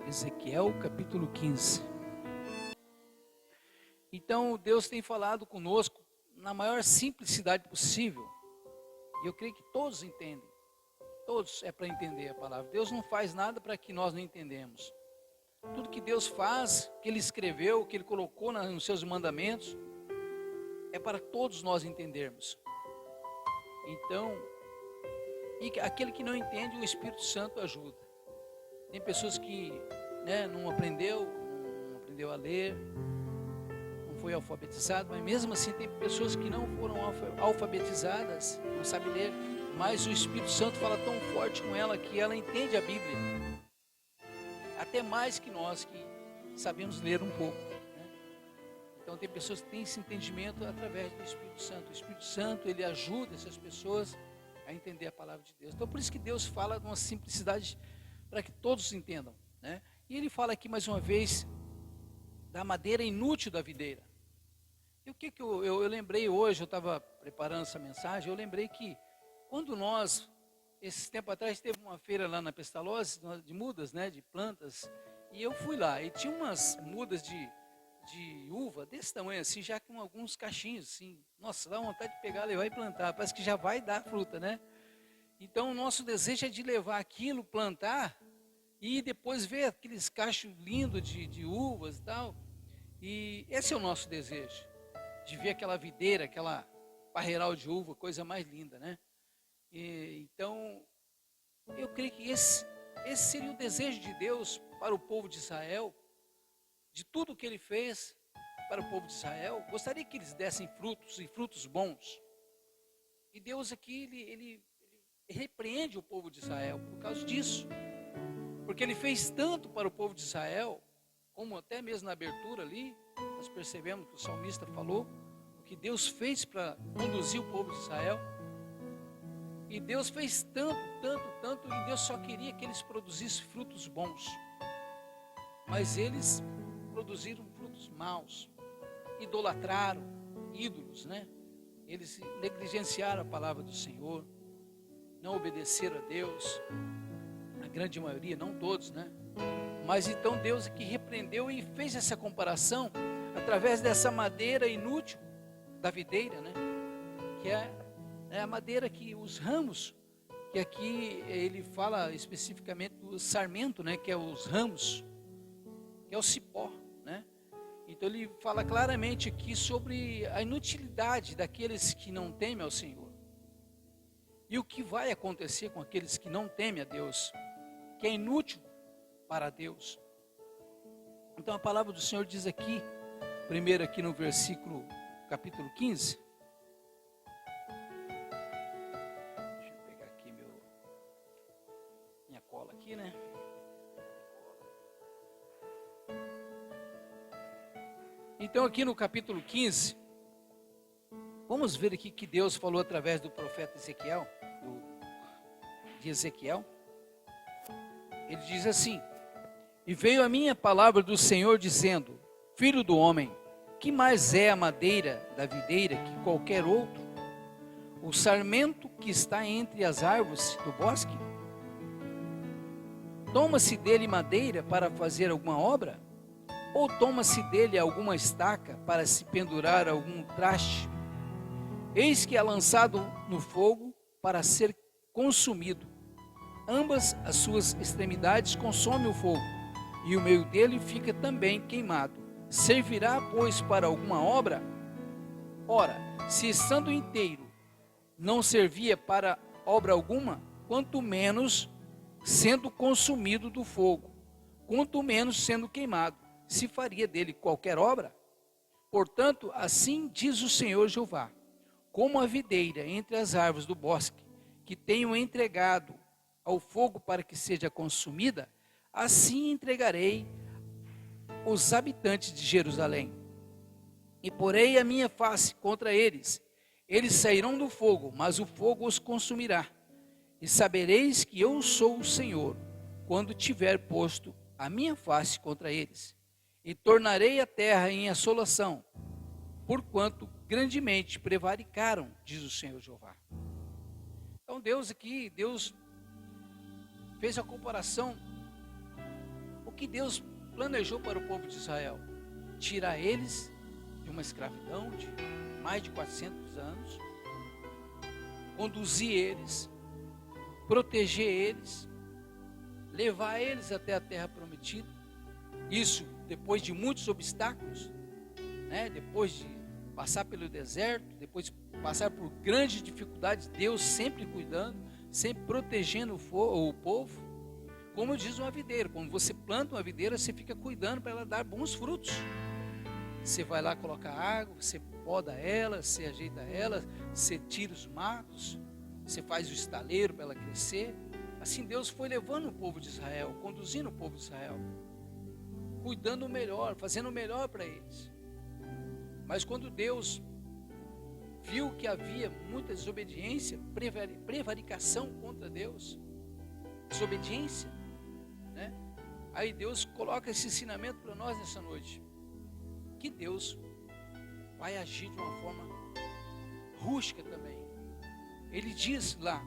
Ezequiel capítulo 15. Então Deus tem falado conosco na maior simplicidade possível. E eu creio que todos entendem. Todos é para entender a palavra. Deus não faz nada para que nós não entendemos. Tudo que Deus faz, que Ele escreveu, que Ele colocou nos seus mandamentos, é para todos nós entendermos. Então, e aquele que não entende, o Espírito Santo ajuda. Tem pessoas que não aprendeu a ler, não foi alfabetizado, mas mesmo assim tem pessoas que não foram alfabetizadas, não sabem ler, mas o Espírito Santo fala tão forte com ela que ela entende a Bíblia, até mais que nós que sabemos ler um pouco. Então tem pessoas que têm esse entendimento através do Espírito Santo. O Espírito Santo, ele ajuda essas pessoas a entender a palavra de Deus. Então por isso que Deus fala de uma simplicidade para que todos entendam, né? E ele fala aqui mais uma vez da madeira inútil da videira. E o que eu lembrei hoje, eu estava preparando essa mensagem, eu lembrei que quando nós, esse tempo atrás, teve uma feira lá na Pestalozzi, de mudas, de plantas, e eu fui lá, e tinha umas mudas de uva desse tamanho assim, já com alguns cachinhos assim. Nossa, dá vontade de pegar, levar e plantar, parece que já vai dar fruta, né? Então o nosso desejo é de levar aquilo, plantar, e depois ver aqueles cachos lindos de uvas e tal. E esse é o nosso desejo, de ver aquela videira, aquela parreiral de uva, coisa mais linda, né? Então, eu creio que esse seria o desejo de Deus para o povo de Israel, de tudo que Ele fez para o povo de Israel. Gostaria que eles dessem frutos, e frutos bons. E Deus aqui, Ele repreende o povo de Israel por causa disso. Porque Ele fez tanto para o povo de Israel, como até mesmo na abertura ali, nós percebemos que o salmista falou, o que Deus fez para conduzir o povo de Israel. E Deus fez tanto, e Deus só queria que eles produzissem frutos bons. Mas eles produziram frutos maus, idolatraram ídolos, Eles negligenciaram a palavra do Senhor, não obedeceram a Deus, a grande maioria, não todos, Mas então Deus aqui repreendeu e fez essa comparação através dessa madeira inútil da videira, que é a madeira que os ramos, que aqui ele fala especificamente do sarmento, que é os ramos, que é o cipó, Então ele fala claramente aqui sobre a inutilidade daqueles que não temem ao Senhor. E o que vai acontecer com aqueles que não temem a Deus, que é inútil para Deus. Então a palavra do Senhor diz aqui, primeiro aqui no versículo, capítulo 15. Deixa eu pegar aqui minha cola aqui, Então aqui no capítulo 15, vamos ver aqui que Deus falou através do profeta Ezequiel, de Ezequiel. Ele diz assim: e veio a minha palavra do Senhor dizendo, filho do homem, que mais é a madeira da videira que qualquer outro? O sarmento que está entre as árvores do bosque? Toma-se dele madeira para fazer alguma obra? Ou toma-se dele alguma estaca para se pendurar algum traste? Eis que é lançado no fogo para ser consumido. Ambas as suas extremidades consome o fogo, e o meio dele fica também queimado. Servirá, pois, para alguma obra? Ora, se estando inteiro não servia para obra alguma, quanto menos sendo consumido do fogo, quanto menos sendo queimado, se faria dele qualquer obra? Portanto, assim diz o Senhor Jeová: como a videira entre as árvores do bosque, que tenho entregado ao fogo para que seja consumida, assim entregarei os habitantes de Jerusalém. E porei a minha face contra eles. Eles sairão do fogo, mas o fogo os consumirá. E sabereis que eu sou o Senhor, quando tiver posto a minha face contra eles. E tornarei a terra em assolação, porquanto grandemente prevaricaram, diz o Senhor Jeová. Então Deus aqui, Deus fez a comparação. O que Deus planejou para o povo de Israel? Tirar eles de uma escravidão de mais de 400 anos, conduzir eles, proteger eles, levar eles até a terra prometida. Isso depois de muitos obstáculos, né? Depois de passar pelo deserto, depois de passar por grandes dificuldades, Deus sempre cuidando, sempre protegendo o povo. Como diz uma videira, quando você planta uma videira, você fica cuidando para ela dar bons frutos. Você vai lá colocar água, você poda ela, você ajeita ela, você tira os matos, você faz o estaleiro para ela crescer. Assim Deus foi levando o povo de Israel, conduzindo o povo de Israel, cuidando o melhor, fazendo o melhor para eles. Mas quando Deus viu que havia muita desobediência, prevaricação contra Deus, desobediência, né? Aí Deus coloca esse ensinamento para nós nessa noite, que Deus vai agir de uma forma rústica também. Ele diz lá: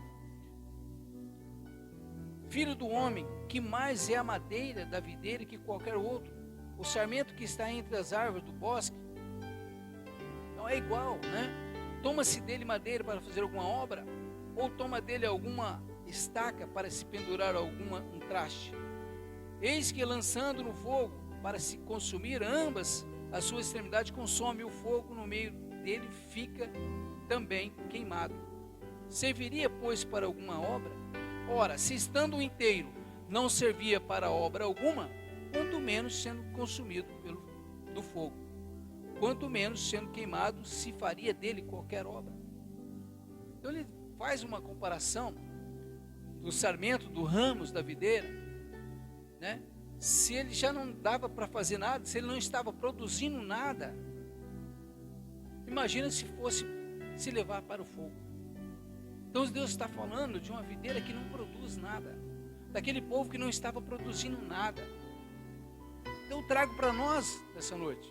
filho do homem, que mais é a madeira da videira que qualquer outro, o sarmento que está entre as árvores do bosque. Não é igual, né? Toma-se dele madeira para fazer alguma obra, ou toma dele alguma estaca para se pendurar um traste. Eis que lançando no fogo para se consumir, ambas a sua extremidade consome, o fogo no meio dele fica também queimado. Serviria, pois, para alguma obra? Ora, se estando inteiro não servia para obra alguma, quanto menos sendo consumido do fogo, quanto menos sendo queimado se faria dele qualquer obra. Então ele faz uma comparação do sarmento, do ramos da videira, né? Se ele já não dava para fazer nada, se ele não estava produzindo nada, imagina se fosse se levar para o fogo. Então Deus está falando de uma videira que não produz nada, daquele povo que não estava produzindo nada. Então eu trago para nós nessa noite.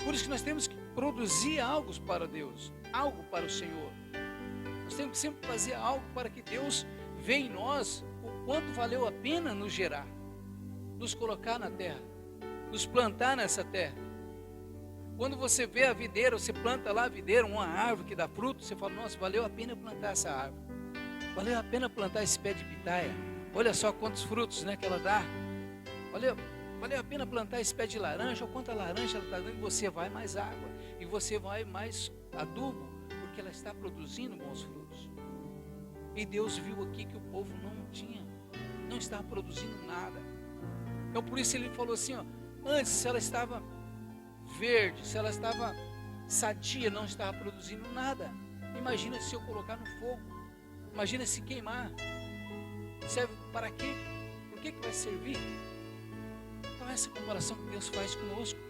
Por isso que nós temos que produzir algo para Deus, algo para o Senhor. Nós temos que sempre fazer algo para que Deus veja em nós o quanto valeu a pena nos gerar, nos colocar na terra, nos plantar nessa terra. Quando você vê a videira, você planta lá a videira, uma árvore que dá fruto, você fala: nossa, valeu a pena plantar essa árvore, valeu a pena plantar esse pé de pitaia, olha só quantos frutos, né, que ela dá, valeu a pena plantar esse pé de laranja, olha quanta laranja ela está dando, e você vai mais água, e você vai mais adubo, porque ela está produzindo bons frutos. E Deus viu aqui que o povo não estava produzindo nada. Então por isso ele falou assim, ó, antes se ela estava verde, se ela estava sadia, não estava produzindo nada. Imagina se eu colocar no fogo, imagina se queimar. Serve para quê? Por que vai servir? Então essa comparação que Deus faz conosco.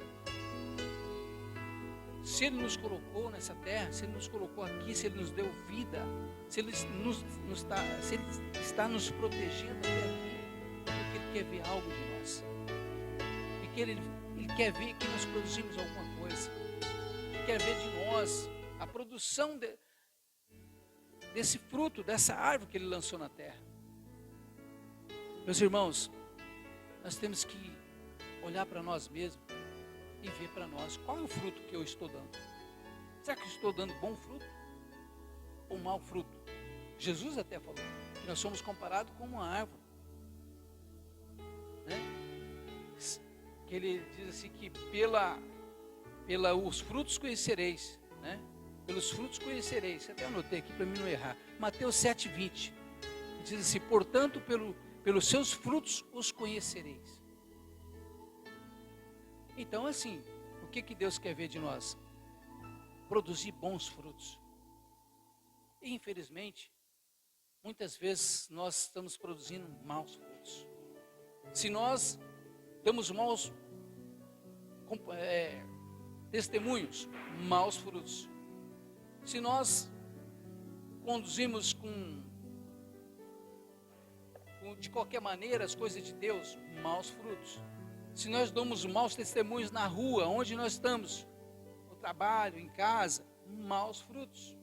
Se Ele nos colocou nessa terra, se Ele nos colocou aqui, se Ele nos deu vida, se Ele está nos protegendo até aqui, porque Ele quer ver algo de nós, porque Ele quer ver que nós produzimos alguma coisa, Ele quer ver de nós a produção desse fruto, dessa árvore que Ele lançou na terra. Meus irmãos, nós temos que olhar para nós mesmos e ver para nós qual é o fruto que eu estou dando. Será que eu estou dando bom fruto ou mau fruto? Jesus até falou que nós somos comparados com uma árvore, né? Que ele diz assim que os frutos conhecereis, né? Pelos frutos conhecereis. Até anotei aqui para mim não errar. Mateus 7:20 diz assim: portanto, pelos seus frutos os conhecereis. Então, assim, o que Deus quer ver de nós? Produzir bons frutos. E, infelizmente, muitas vezes nós estamos produzindo maus frutos. Se nós damos maus testemunhos, maus frutos. Se nós conduzimos de qualquer maneira as coisas de Deus, maus frutos. Se nós damos maus testemunhos na rua, onde nós estamos, no trabalho, em casa, maus frutos.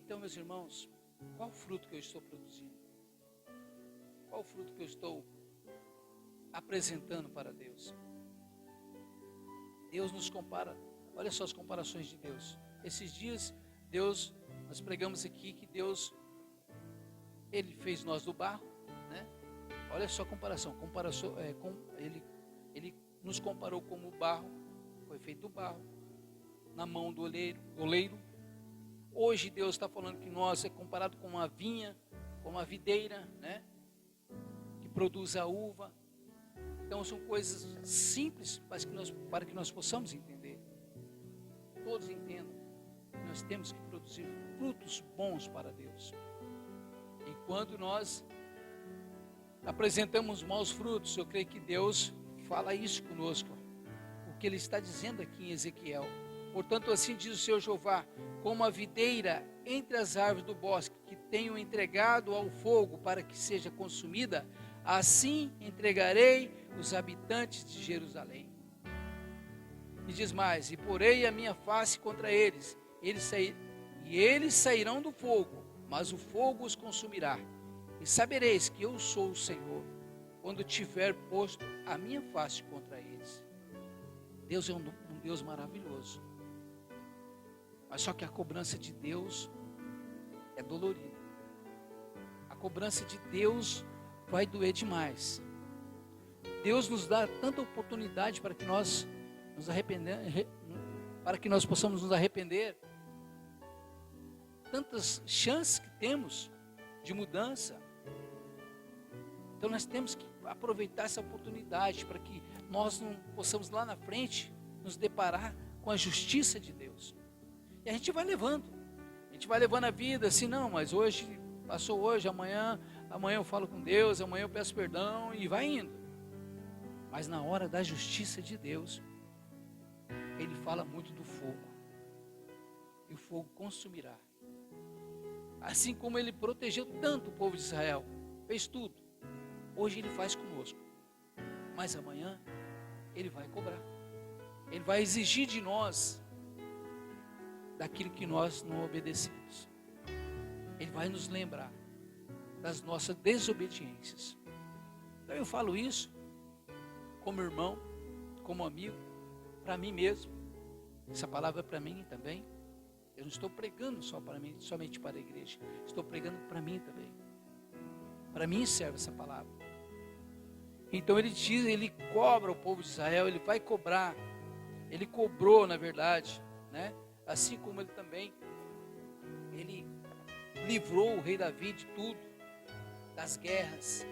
Então, meus irmãos, qual o fruto que eu estou produzindo? Qual o fruto que eu estou apresentando para Deus? Deus nos compara, olha só as comparações de Deus. Esses dias, nós pregamos aqui que Deus, Ele fez nós do barro, né? Olha só a comparação, Ele nos comparou como o barro, foi feito do barro, na mão do oleiro. Hoje Deus está falando que nós é comparado com uma vinha, com uma videira, né? Que produz a uva. Então são coisas simples para que nós possamos entender. Todos entendam que nós temos que produzir frutos bons para Deus. Enquanto nós apresentamos maus frutos, eu creio que Deus fala isso conosco. O que Ele está dizendo aqui em Ezequiel. Portanto, assim diz o Senhor Jeová: como a videira entre as árvores do bosque, que tenho entregado ao fogo para que seja consumida, assim entregarei os habitantes de Jerusalém. E diz mais: e porei a minha face contra eles, eles sairão do fogo, mas o fogo os consumirá. E sabereis que eu sou o Senhor, quando tiver posto a minha face contra eles. Deus é um Deus maravilhoso. Mas só que a cobrança de Deus é dolorida. A cobrança de Deus vai doer demais. Deus nos dá tanta oportunidade para que nós nos arrependamos, para que nós possamos nos arrepender. Tantas chances que temos de mudança. Então nós temos que aproveitar essa oportunidade para que nós não possamos lá na frente nos deparar com a justiça de Deus. E a gente vai levando a vida assim, não, mas hoje, passou hoje, amanhã eu falo com Deus, amanhã eu peço perdão e vai indo. Mas na hora da justiça de Deus, Ele fala muito do fogo. E o fogo consumirá. Assim como Ele protegeu tanto o povo de Israel, fez tudo. Hoje Ele faz conosco. Mas amanhã Ele vai cobrar. Ele vai exigir de nós daquilo que nós não obedecemos. Ele vai nos lembrar das nossas desobediências. Então eu falo isso como irmão, como amigo, para mim mesmo. Essa palavra é para mim também. Eu não estou pregando só para mim, somente para a igreja. Estou pregando para mim também. Para mim serve essa palavra. Então ele diz, ele cobra o povo de Israel, ele vai cobrar. Ele cobrou, na verdade, né? Assim como ele também, ele livrou o rei Davi de tudo, das guerras.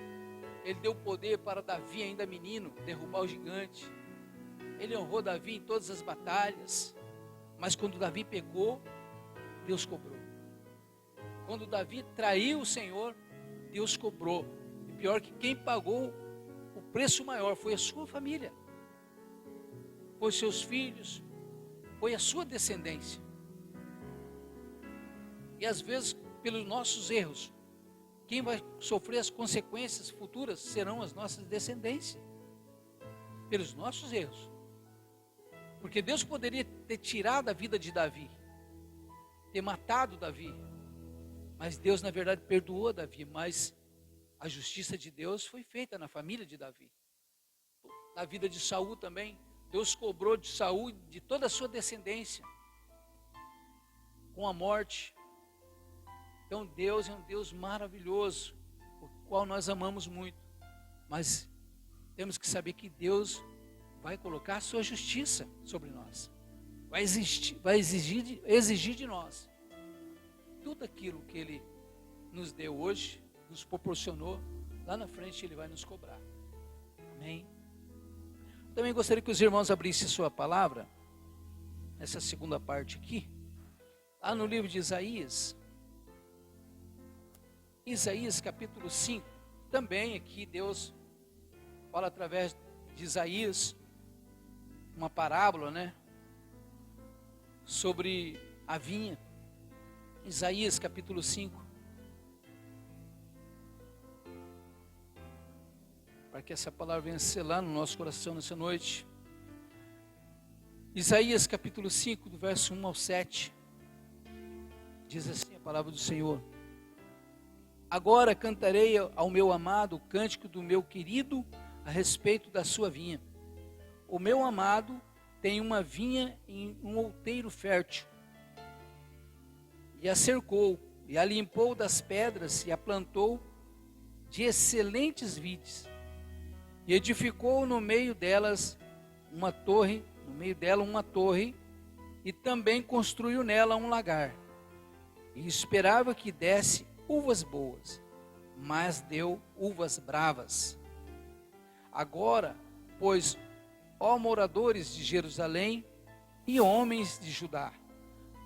Ele deu poder para Davi, ainda menino, derrubar o gigante. Ele honrou Davi em todas as batalhas. Mas quando Davi pecou, Deus cobrou. Quando Davi traiu o Senhor, Deus cobrou. E pior que quem pagou o preço maior foi a sua família. Foi seus filhos, foi a sua descendência. E às vezes, pelos nossos erros, quem vai sofrer as consequências futuras serão as nossas descendências. Pelos nossos erros. Porque Deus poderia ter tirado a vida de Davi, ter matado Davi. Mas Deus, na verdade, perdoou Davi. Mas a justiça de Deus foi feita na família de Davi. Na vida de Saul também. Deus cobrou de Saul e de toda a sua descendência com a morte. Então Deus é um Deus maravilhoso, o qual nós amamos muito. Mas temos que saber que Deus vai colocar a sua justiça sobre nós. Vai exigir de nós tudo aquilo que Ele nos deu hoje, nos proporcionou, lá na frente Ele vai nos cobrar. Amém? Também gostaria que os irmãos abrissem sua palavra, nessa segunda parte aqui, lá no livro de Isaías. Isaías capítulo 5, também aqui Deus fala através de Isaías, uma parábola, né? Sobre a vinha. Isaías capítulo 5. Para que essa palavra venha selar no nosso coração nessa noite. Isaías capítulo 5, do verso 1 ao 7. Diz assim a palavra do Senhor: Agora cantarei ao meu amado o cântico do meu querido a respeito da sua vinha. O meu amado tem uma vinha em um outeiro fértil, e a cercou, e a limpou das pedras, e a plantou de excelentes vides, e edificou no meio dela uma torre, e também construiu nela um lagar, e esperava que desse uvas boas, mas deu uvas bravas. Agora, pois, ó moradores de Jerusalém e homens de Judá,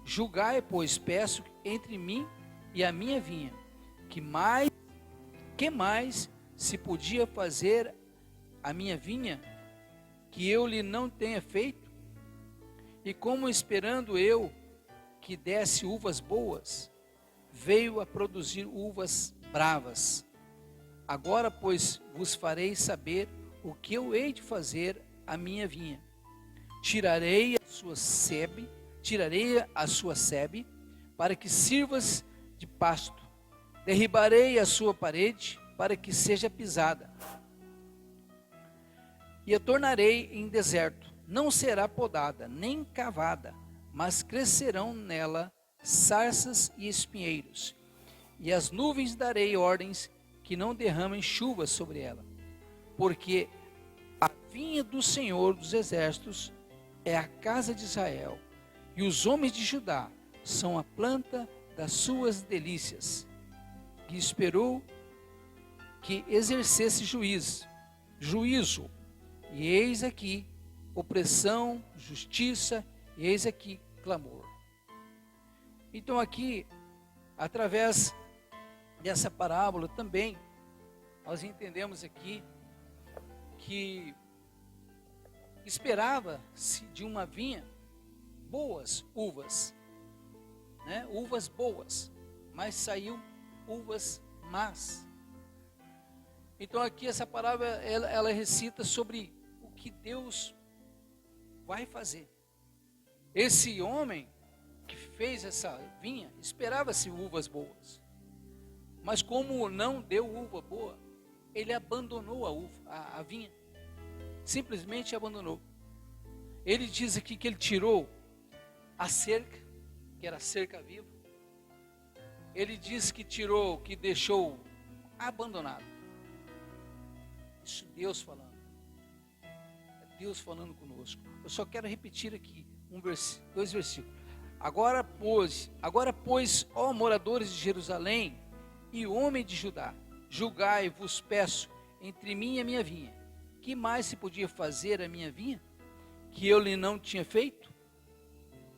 julgai, pois, peço, entre mim e a minha vinha, que mais se podia fazer a minha vinha, que eu lhe não tenha feito? E como esperando eu que desse uvas boas, veio a produzir uvas bravas. Agora, pois, vos farei saber o que eu hei de fazer à minha vinha. Tirarei a sua sebe, para que sirvas de pasto. Derribarei a sua parede, para que seja pisada. E a tornarei em deserto. Não será podada, nem cavada, mas crescerão nela sarças e espinheiros. E as nuvens darei ordens que não derramem chuva sobre ela. Porque a vinha do Senhor dos Exércitos é a casa de Israel, e os homens de Judá são a planta das suas delícias. E esperou que exercesse juízo, e eis aqui opressão, justiça, e eis aqui clamor. Então aqui, através dessa parábola também, nós entendemos aqui que esperava-se de uma vinha boas uvas, né? Uvas boas, mas saiu uvas más. Então aqui essa parábola, ela recita sobre o que Deus vai fazer. Esse homem que fez essa vinha, esperava-se uvas boas, mas como não deu uva boa, ele abandonou a vinha, simplesmente abandonou. Ele diz aqui que ele tirou a cerca, que era a cerca viva. Ele diz que tirou, que deixou abandonado. Isso Deus falando. É Deus falando conosco. Eu só quero repetir aqui dois versículos. Agora, pois, ó moradores de Jerusalém e homem de Judá, julgai, vos peço, entre mim e a minha vinha. Que mais se podia fazer a minha vinha, que eu lhe não tinha feito?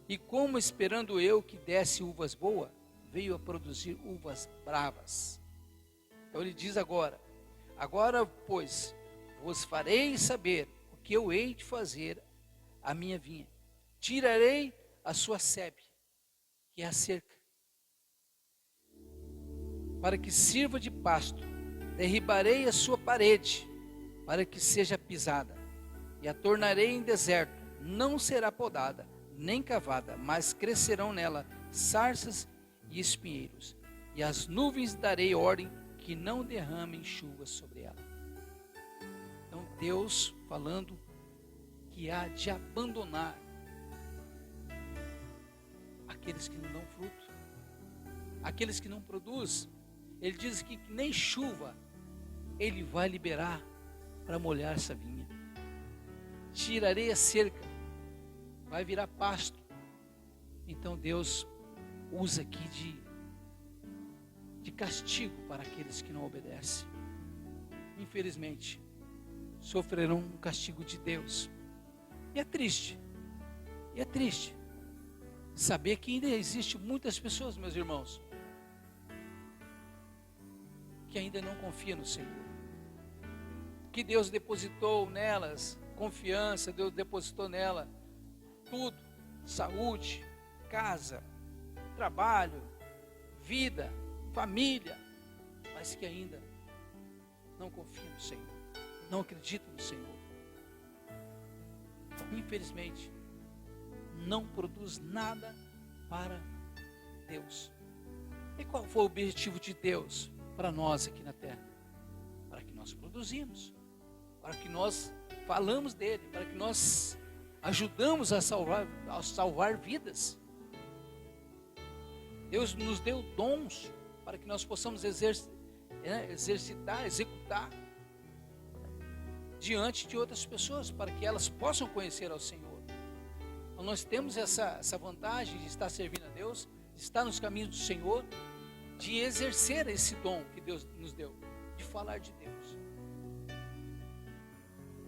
E como esperando eu que desse uvas boas, veio a produzir uvas bravas. Então ele diz agora, pois, vos farei saber o que eu hei de fazer à minha vinha. Tirarei a sua sebe, que é a cerca, para que sirva de pasto. Derribarei a sua parede, para que seja pisada, e a tornarei em deserto. Não será podada, nem cavada, mas crescerão nela sarças e espinheiros. E as nuvens darei ordem que não derramem chuva sobre ela. Então Deus falando que há de abandonar aqueles que não dão fruto, aqueles que não produzem. Ele diz que nem chuva ele vai liberar para molhar essa vinha. Tirarei a cerca, vai virar pasto. Então Deus usa aqui de castigo para aqueles que não obedecem. Infelizmente, sofrerão um castigo de Deus. E é triste saber que ainda existe muitas pessoas, meus irmãos, que ainda não confiam no Senhor. Que Deus depositou nelas confiança, Deus depositou nela tudo, saúde, casa, trabalho, vida, família, mas que ainda não confiam no Senhor, não acreditam no Senhor. Infelizmente, não produz nada para Deus. E qual foi o objetivo de Deus? para nós aqui na terra? Para que nós produzimos, para que nós falamos dele, para que nós ajudamos a salvar vidas. Deus nos deu dons para que nós possamos exercitar, executar diante de outras pessoas, para que elas possam conhecer ao Senhor. Então nós temos essa vantagem de estar servindo a Deus, de estar nos caminhos do Senhor, de exercer esse dom que Deus nos deu, de falar de Deus,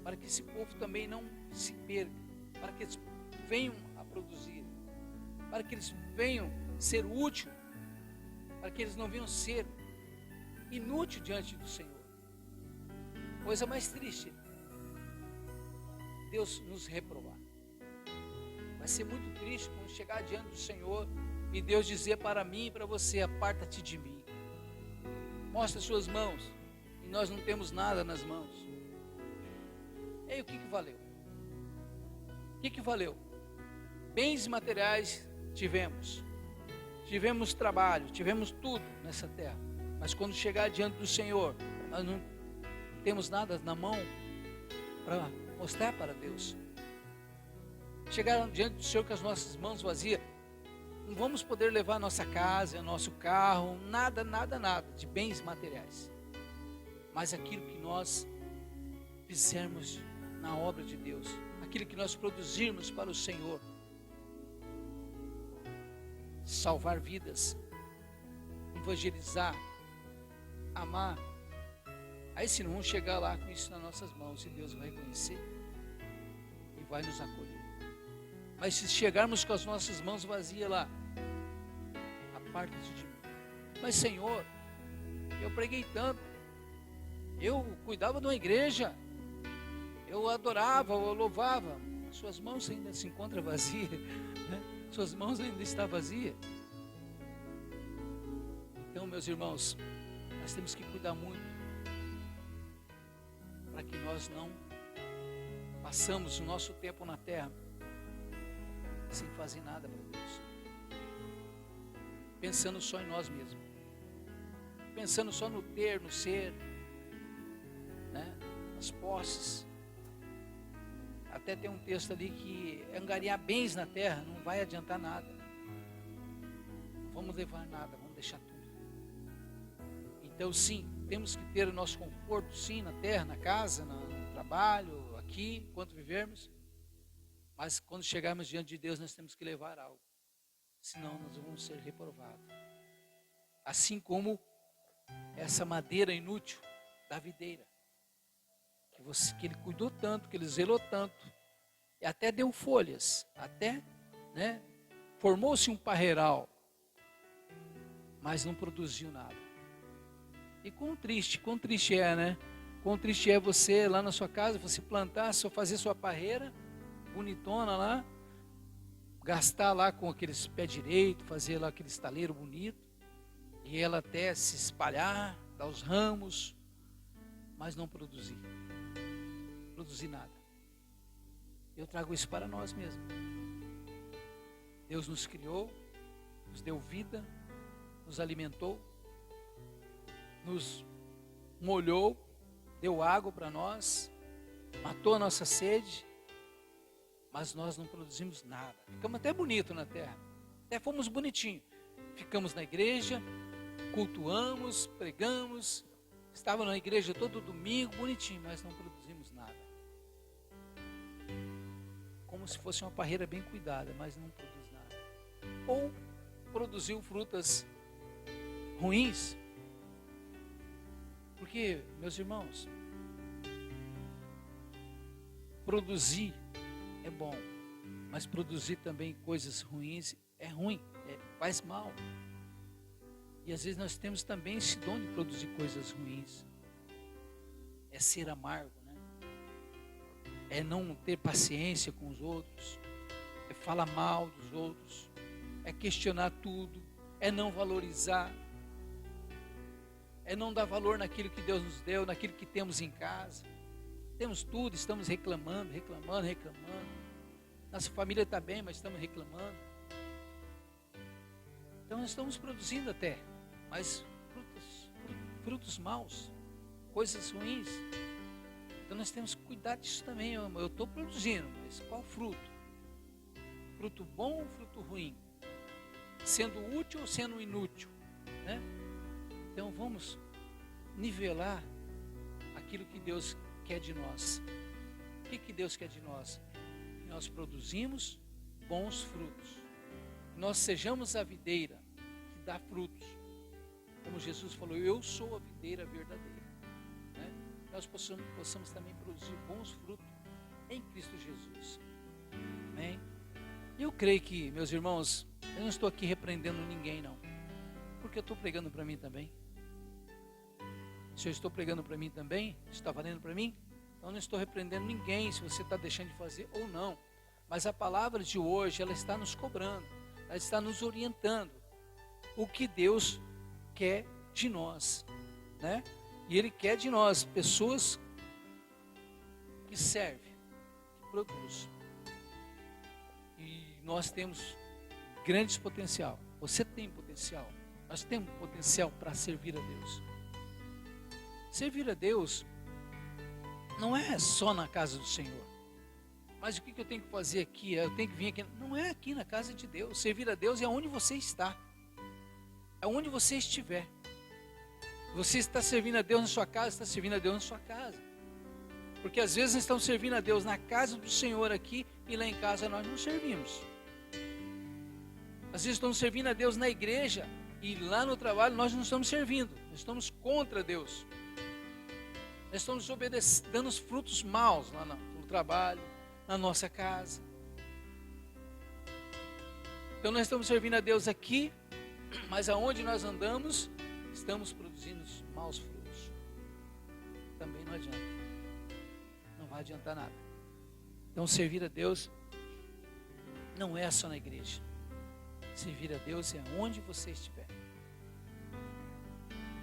para que esse povo também não se perca, para que eles venham a produzir, para que eles venham ser útil, para que eles não venham ser inútil diante do Senhor. Coisa mais triste, Deus nos reprovar. Vai ser muito triste quando chegar diante do Senhor e Deus dizer para mim e para você: aparta-te de mim. Mostra as suas mãos. E nós não temos nada nas mãos. E aí, o que valeu? O que valeu? Bens materiais tivemos. Tivemos trabalho, tivemos tudo nessa terra. Mas quando chegar diante do Senhor, nós não temos nada na mão para mostrar para Deus. Chegar diante do Senhor com as nossas mãos vazias, não vamos poder levar a nossa casa, nosso carro, nada de bens materiais. Mas aquilo que nós fizermos na obra de Deus, aquilo que nós produzirmos para o Senhor, salvar vidas, evangelizar, amar, aí sim vamos chegar lá com isso nas nossas mãos, e Deus vai reconhecer e vai nos acolher. Mas se chegarmos com as nossas mãos vazias lá, aparta-te de mim. Mas Senhor, eu preguei tanto, eu cuidava de uma igreja, eu adorava, eu louvava, suas mãos ainda se encontram vazias, né? Suas mãos ainda estão vazias. Então, meus irmãos, nós temos que cuidar muito para que nós não passamos o nosso tempo na terra sem fazer nada para Deus, pensando só em nós mesmos, pensando só no ter, no ser, né? Nas posses. Até tem um texto ali que angariar bens na terra não vai adiantar nada. Não vamos levar nada, vamos deixar tudo. Então sim, temos que ter o nosso conforto sim na terra, na casa, no trabalho, aqui, enquanto vivermos. Mas quando chegarmos diante de Deus, nós temos que levar algo. Senão nós vamos ser reprovados. Assim como essa madeira inútil da videira. Que ele cuidou tanto, que ele zelou tanto. E até deu folhas. Até, né, formou-se um parreiral. Mas não produziu nada. E quão triste é, né? Quão triste é você lá na sua casa, você plantar, só fazer sua parreira bonitona lá, gastar lá com aqueles pé direito, fazer lá aquele estaleiro bonito, e ela até se espalhar, dar os ramos, mas não produzir nada. Eu trago isso para nós mesmos. Deus nos criou, nos deu vida, nos alimentou, nos molhou, deu água para nós, matou a nossa sede, mas nós não produzimos nada. Ficamos até bonitos na terra, até fomos bonitinhos. Ficamos na igreja, cultuamos, pregamos, estava na igreja todo domingo, bonitinho, mas não produzimos nada. Como se fosse uma parreira bem cuidada, mas não produz nada. Ou produziu frutas ruins. Porque, meus irmãos, produzir é bom, mas produzir também coisas ruins é ruim, faz mal. E às vezes nós temos também esse dom de produzir coisas ruins. É ser amargo, né? É não ter paciência com os outros, é falar mal dos outros, é questionar tudo, é não valorizar, é não dar valor naquilo que Deus nos deu, naquilo que temos em casa. Temos tudo, estamos reclamando. Nossa família está bem, mas estamos reclamando. Então nós estamos produzindo até, mas frutos maus, coisas ruins. Então nós temos que cuidar disso também. Eu estou produzindo, mas qual fruto? Fruto bom ou fruto ruim? Sendo útil ou sendo inútil, né? Então vamos nivelar aquilo que Deus quer de nós. O que Deus quer de nós? Que nós produzimos bons frutos. Que nós sejamos a videira que dá frutos. Como Jesus falou, eu sou a videira verdadeira, né? Nós possamos também produzir bons frutos em Cristo Jesus. Amém? Eu creio que, meus irmãos, eu não estou aqui repreendendo ninguém, não. Porque eu estou pregando para mim também. Se eu estou pregando para mim também, está valendo para mim, então eu não estou repreendendo ninguém, se você está deixando de fazer ou não. Mas a palavra de hoje, ela está nos cobrando, ela está nos orientando. O que Deus quer de nós, né? E Ele quer de nós pessoas que servem, que produzem. E nós temos grandes potencial. Você tem potencial. Nós temos potencial para servir a Deus. Servir a Deus não é só na casa do Senhor. Mas o que eu tenho que fazer aqui? Eu tenho que vir aqui. Não é aqui na casa de Deus. Servir a Deus é onde você está. É onde você estiver. Você está servindo a Deus na sua casa, está servindo a Deus na sua casa. Porque às vezes nós estamos servindo a Deus na casa do Senhor aqui e lá em casa nós não servimos. Às vezes estamos servindo a Deus na igreja e lá no trabalho nós não estamos servindo. Nós estamos contra Deus. Nós estamos dando os frutos maus lá no trabalho, na nossa casa. Então nós estamos servindo a Deus aqui, mas aonde nós andamos, estamos produzindo maus frutos. Também não adianta. Não vai adiantar nada. Então servir a Deus não é só na igreja. Servir a Deus é onde você estiver.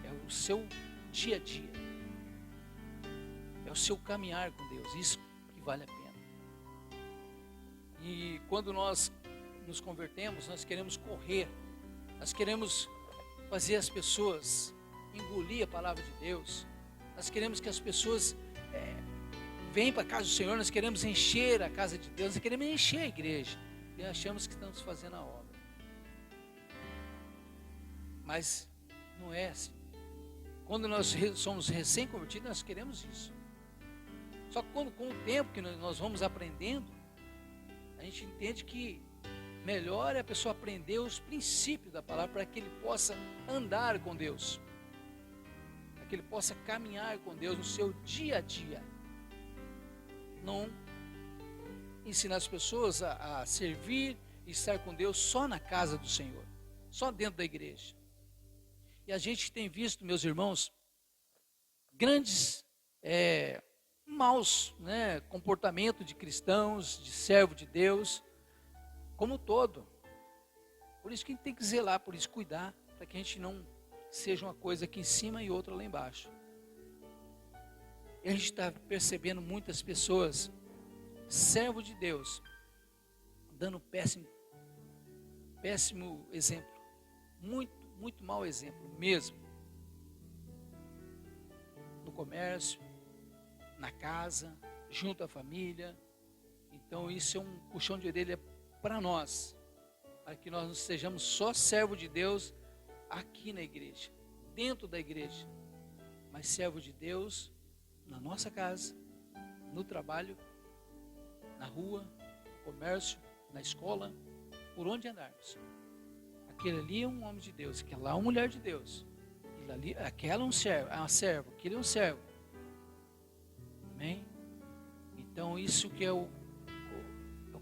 É o seu dia a dia. É o seu caminhar com Deus. Isso que vale a pena. E quando nós nos convertemos, nós queremos correr. Nós queremos fazer as pessoas engolir a palavra de Deus. Nós queremos que as pessoas venham para a casa do Senhor. Nós queremos encher a casa de Deus. Nós queremos encher a igreja. E achamos que estamos fazendo a obra. Mas não é assim. Quando nós somos recém-convertidos, nós queremos isso. Só que com o tempo que nós vamos aprendendo, a gente entende que melhor é a pessoa aprender os princípios da palavra para que ele possa andar com Deus. Para que ele possa caminhar com Deus no seu dia a dia. Não ensinar as pessoas a servir e estar com Deus só na casa do Senhor. Só dentro da igreja. E a gente tem visto, meus irmãos, grandes maus, né, comportamento de cristãos, de servo de Deus, como um todo. Por isso que a gente tem que zelar, por isso cuidar, para que a gente não seja uma coisa aqui em cima e outra lá embaixo. E a gente está percebendo muitas pessoas, servo de Deus, dando péssimo exemplo, muito mau exemplo mesmo, no comércio, na casa, junto à família. Então isso é um puxão de orelha para nós, para que nós não sejamos só servo de Deus aqui na igreja, dentro da igreja, mas servo de Deus na nossa casa, no trabalho, na rua, no comércio, na escola, por onde andarmos. Aquele ali é um homem de Deus, aquela é uma mulher de Deus, aquela é uma serva, aquele é um servo. Amém? Então isso que é o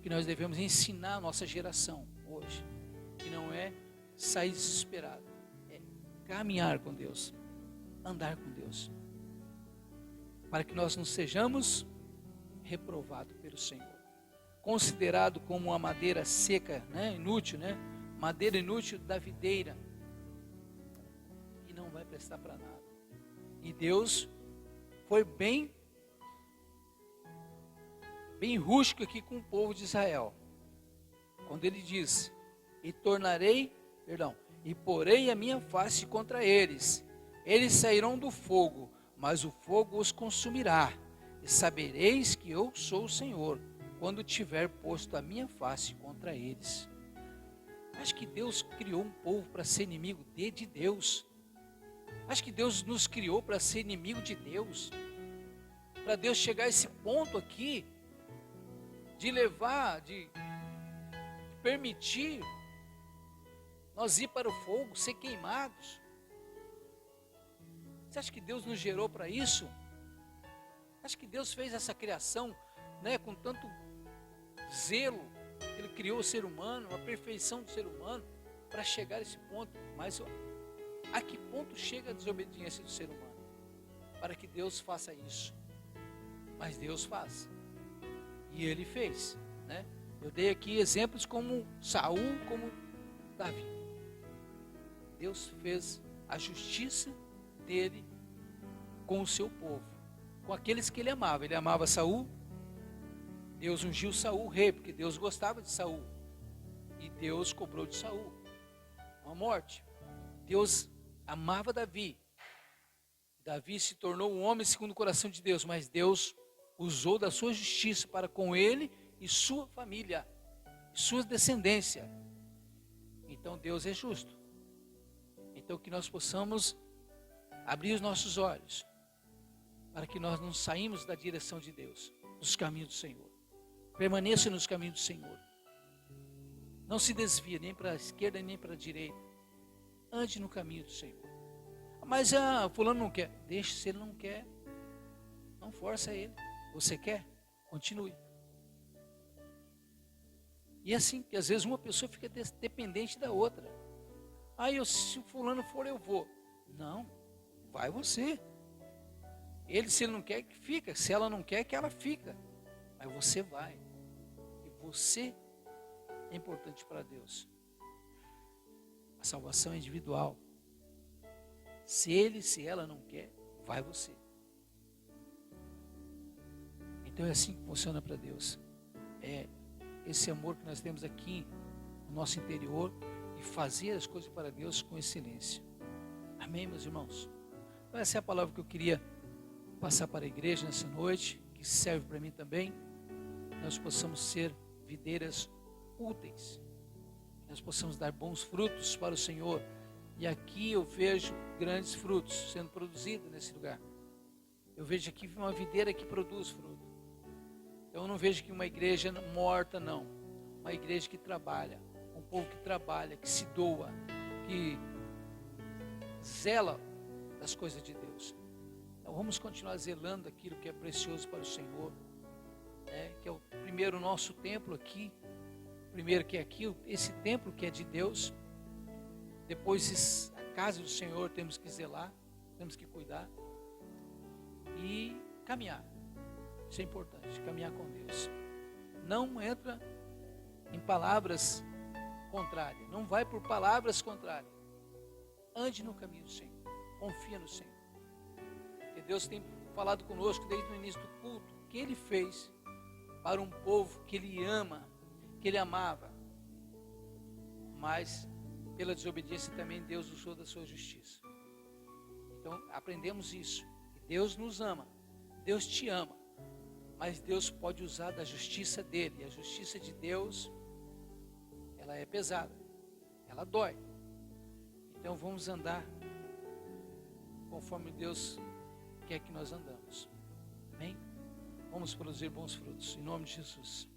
que nós devemos ensinar a nossa geração hoje, que não é sair desesperado, é caminhar com Deus, andar com Deus, para que nós não sejamos reprovados pelo Senhor, considerado como uma madeira seca, né, inútil, né, madeira inútil da videira, que não vai prestar para nada. E Deus foi bem rústico aqui com o povo de Israel, quando ele diz: e porei a minha face contra eles, Eles sairão do fogo, mas o fogo os consumirá. E sabereis que eu sou o Senhor, quando tiver posto a minha face contra eles. Acho que Deus criou um povo para ser inimigo de Deus. Acho que Deus nos criou para ser inimigo de Deus. Para Deus chegar a esse ponto aqui, de levar, de permitir nós ir para o fogo, ser queimados. Você acha que Deus nos gerou para isso? Acho que Deus fez essa criação, né, com tanto zelo. Ele criou o ser humano, a perfeição do ser humano, para chegar a esse ponto. Mas a que ponto chega a desobediência do ser humano? Para que Deus faça isso. Mas Deus faz. E Ele fez, né? Eu dei aqui exemplos como Saul, como Davi. Deus fez a justiça dele com o seu povo, com aqueles que ele amava. Ele amava Saul. Deus ungiu Saul rei, porque Deus gostava de Saul. E Deus cobrou de Saul uma morte. Deus amava Davi. Davi se tornou um homem segundo o coração de Deus, mas Deus usou da sua justiça para com ele e sua família, e sua descendência. Então Deus é justo. Então que nós possamos abrir os nossos olhos, para que nós não saímos da direção de Deus, dos caminhos do Senhor. Permaneça nos caminhos do Senhor. Não se desvie nem para a esquerda nem para a direita. Ande no caminho do Senhor. Mas fulano não quer. Deixe, se ele não quer, não força ele. Você quer? Continue. E é assim, que às vezes uma pessoa fica dependente da outra. Se o fulano for, eu vou. Não, vai você. Ele, se ele não quer, que fica. Se ela não quer, que ela fica. Mas você vai. E você é importante para Deus. A salvação é individual. Se ele, se ela não quer, vai você. Então é assim que funciona para Deus. É esse amor que nós temos aqui no nosso interior e fazer as coisas para Deus com excelência. Amém, meus irmãos? Então essa é a palavra que eu queria passar para a igreja nessa noite, que serve para mim também. Nós possamos ser videiras úteis. Nós possamos dar bons frutos para o Senhor. E aqui eu vejo grandes frutos sendo produzidos nesse lugar. Eu vejo aqui uma videira que produz fruto. Então eu não vejo aqui uma igreja morta, não. Uma igreja que trabalha, um povo que trabalha, que se doa, que zela das coisas de Deus. Então vamos continuar zelando aquilo que é precioso para o Senhor, que é o primeiro nosso templo aqui. Primeiro que é aqui, esse templo que é de Deus. Depois a casa do Senhor temos que zelar, temos que cuidar e caminhar. Isso é importante, caminhar com Deus. Não entra em palavras contrárias, não vai por palavras contrárias. Ande no caminho do Senhor, confia no Senhor. Porque Deus tem falado conosco desde o início do culto, o que Ele fez para um povo que Ele ama, que Ele amava. Mas pela desobediência também Deus usou da sua justiça. Então aprendemos isso, que Deus nos ama, Deus te ama, mas Deus pode usar da justiça dele. E a justiça de Deus, ela é pesada, ela dói. Então vamos andar conforme Deus quer que nós andamos. Amém? Vamos produzir bons frutos, em nome de Jesus.